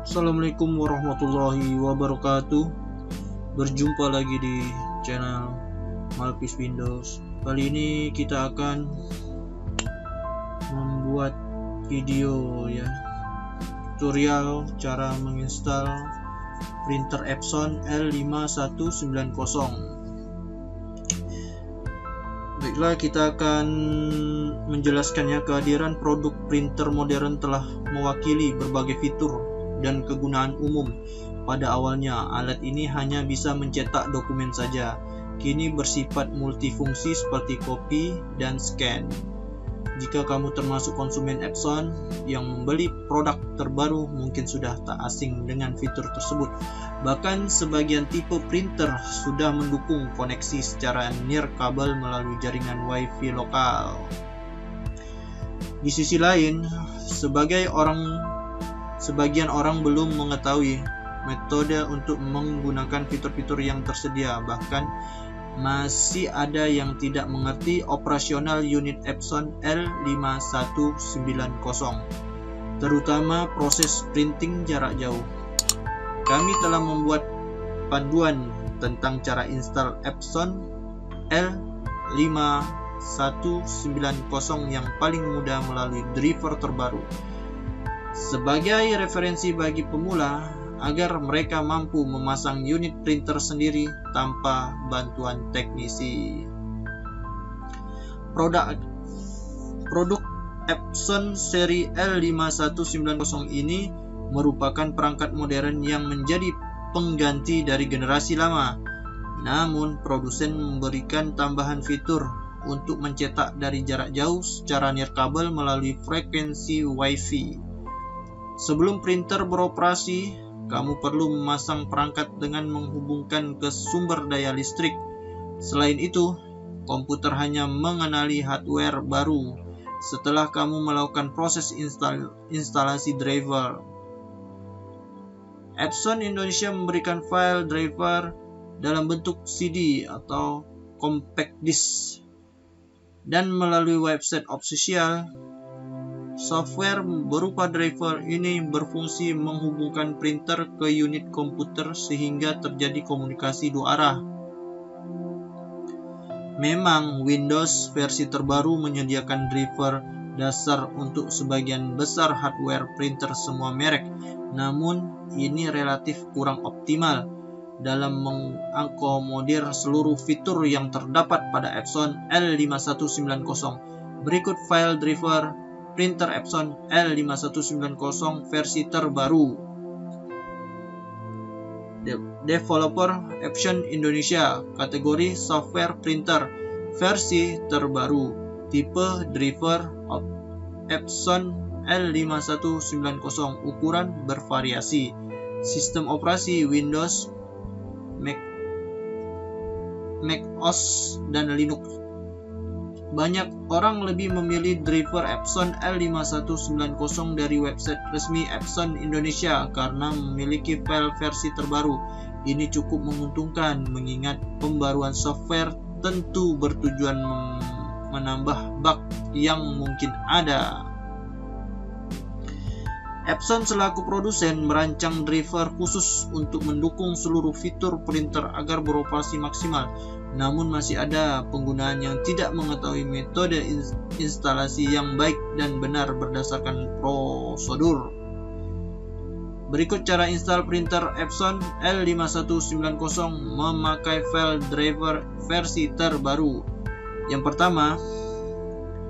Assalamualaikum warahmatullahi wabarakatuh. Berjumpa lagi di channel Malpis Windows. Kali ini kita akan membuat video tutorial cara menginstal printer Epson L5190. Baiklah, kita akan menjelaskannya. Kehadiran produk printer modern telah mewakili berbagai fitur dan kegunaan umum. Pada awalnya, alat ini hanya bisa mencetak dokumen saja. Kini bersifat multifungsi seperti copy dan scan. Jika kamu termasuk konsumen Epson yang membeli produk terbaru, mungkin sudah tak asing dengan fitur tersebut. Bahkan sebagian tipe printer sudah mendukung koneksi secara nirkabel melalui jaringan Wi-Fi lokal. Di sisi lain, sebagian orang belum mengetahui metode untuk menggunakan fitur-fitur yang tersedia. Bahkan masih ada yang tidak mengerti operasional unit Epson L5190, terutama proses printing jarak jauh. Kami telah membuat panduan tentang cara install Epson L5190 yang paling mudah melalui driver terbaru, sebagai referensi bagi pemula agar mereka mampu memasang unit printer sendiri tanpa bantuan teknisi. Produk Epson seri L5190 ini merupakan perangkat modern yang menjadi pengganti dari generasi lama. Namun, produsen memberikan tambahan fitur untuk mencetak dari jarak jauh secara nirkabel melalui frekuensi Wi-Fi. Sebelum printer beroperasi, kamu perlu memasang perangkat dengan menghubungkan ke sumber daya listrik. Selain itu, komputer hanya mengenali hardware baru setelah kamu melakukan proses instalasi driver. Epson Indonesia memberikan file driver dalam bentuk CD atau compact disc, dan melalui website official, software berupa driver ini berfungsi menghubungkan printer ke unit komputer sehingga terjadi komunikasi dua arah. Memang Windows versi terbaru menyediakan driver dasar untuk sebagian besar hardware printer semua merek, namun ini relatif kurang optimal dalam mengakomodir seluruh fitur yang terdapat pada Epson L5190. Berikut file driver printer Epson L5190 versi terbaru. Developer Epson Indonesia, kategori software printer, versi terbaru, tipe driver Epson L5190, ukuran bervariasi, sistem operasi Windows, macOS, dan Linux. Banyak orang lebih memilih driver Epson L5190 dari website resmi Epson Indonesia karena memiliki file versi terbaru. Ini cukup menguntungkan mengingat pembaruan software tentu bertujuan menambah bug yang mungkin ada. Epson selaku produsen merancang driver khusus untuk mendukung seluruh fitur printer agar beroperasi maksimal. Namun masih ada penggunaan yang tidak mengetahui metode instalasi yang baik dan benar berdasarkan prosedur. Berikut cara install printer Epson L5190 memakai file driver versi terbaru. Yang pertama,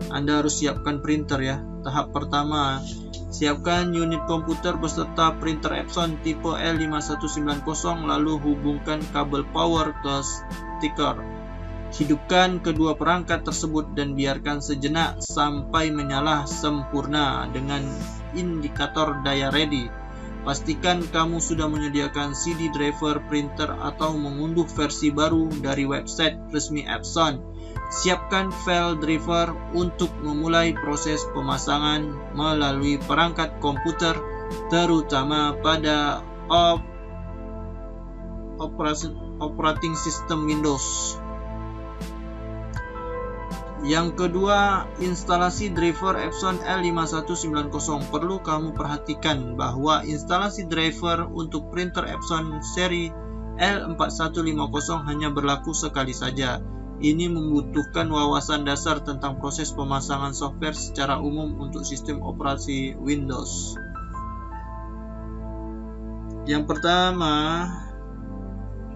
Anda harus siapkan printer ya. Tahap pertama, siapkan unit komputer beserta printer Epson tipe L5190, lalu hubungkan kabel power ke stiker. Hidupkan kedua perangkat tersebut dan biarkan sejenak sampai menyala sempurna dengan indikator daya ready. Pastikan kamu sudah menyediakan CD driver printer atau mengunduh versi baru dari website resmi Epson. Siapkan file driver untuk memulai proses pemasangan melalui perangkat komputer, terutama pada operating system Windows. Yang kedua, instalasi driver Epson L5190. Perlu kamu perhatikan bahwa instalasi driver untuk printer Epson seri L4150 hanya berlaku sekali saja. Ini membutuhkan wawasan dasar tentang proses pemasangan software secara umum untuk sistem operasi Windows. Yang pertama,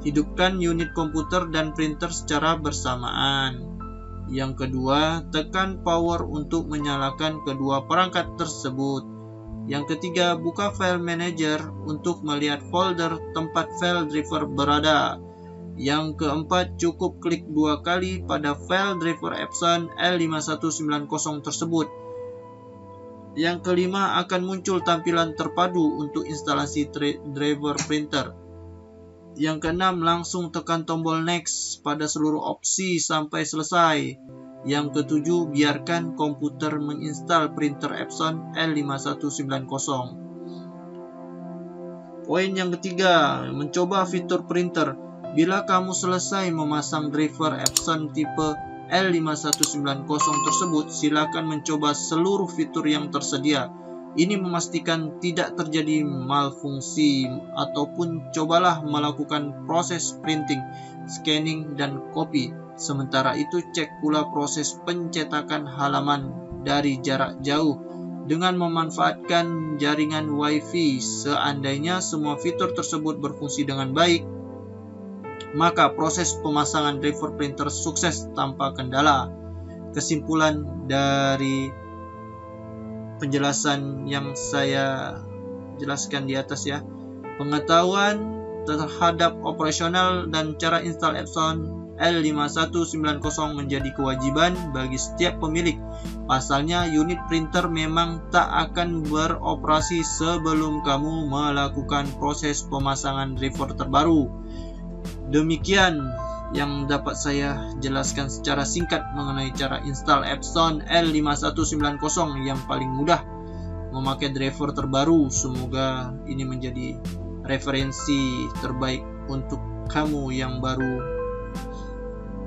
hidupkan unit komputer dan printer secara bersamaan. Yang kedua, tekan power untuk menyalakan kedua perangkat tersebut. Yang ketiga, buka file manager untuk melihat folder tempat file driver berada. Yang keempat, cukup klik 2 kali pada file driver Epson L5190 tersebut. Yang kelima, akan muncul tampilan terpadu untuk instalasi driver printer. Yang keenam, langsung tekan tombol next pada seluruh opsi sampai selesai. Yang ketujuh, biarkan komputer menginstal printer Epson L5190. Poin yang ketiga, mencoba fitur printer. Bila kamu selesai memasang driver Epson tipe L5190 tersebut, silakan mencoba seluruh fitur yang tersedia. Ini memastikan tidak terjadi malfungsi, ataupun cobalah melakukan proses printing, scanning, dan copy. Sementara itu, cek pula proses pencetakan halaman dari jarak jauh dengan memanfaatkan jaringan Wi-Fi. Seandainya semua fitur tersebut berfungsi dengan baik, maka proses pemasangan driver printer sukses tanpa kendala. Kesimpulan dari penjelasan yang saya jelaskan di atas ya, pengetahuan terhadap operasional dan cara install Epson L5190 menjadi kewajiban bagi setiap pemilik. Pasalnya, unit printer memang tak akan beroperasi sebelum kamu melakukan proses pemasangan driver terbaru. Demikian yang dapat saya jelaskan secara singkat mengenai cara install Epson L5190 yang paling mudah memakai driver terbaru. Semoga ini menjadi referensi terbaik untuk kamu yang baru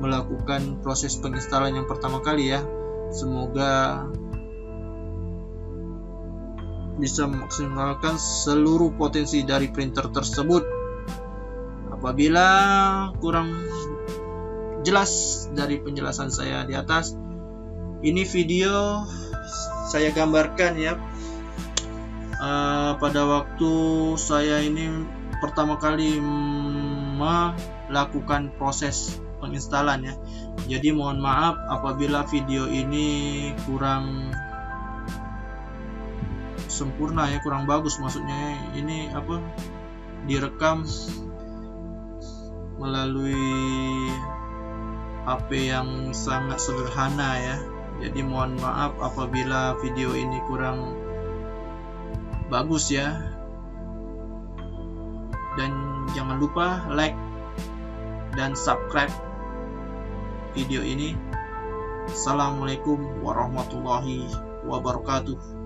melakukan proses penginstalan yang pertama kali ya. Semoga bisa memaksimalkan seluruh potensi dari printer tersebut. Apabila kurang jelas dari penjelasan saya di atas, ini video saya gambarkan ya pada waktu saya ini pertama kali melakukan proses penginstalan ya. Jadi mohon maaf apabila video ini kurang sempurna ya, kurang bagus, maksudnya ini direkam melalui HP yang sangat sederhana ya. Jadi mohon maaf apabila video ini kurang bagus ya. Dan jangan lupa like dan subscribe video ini. Assalamualaikum warahmatullahi wabarakatuh.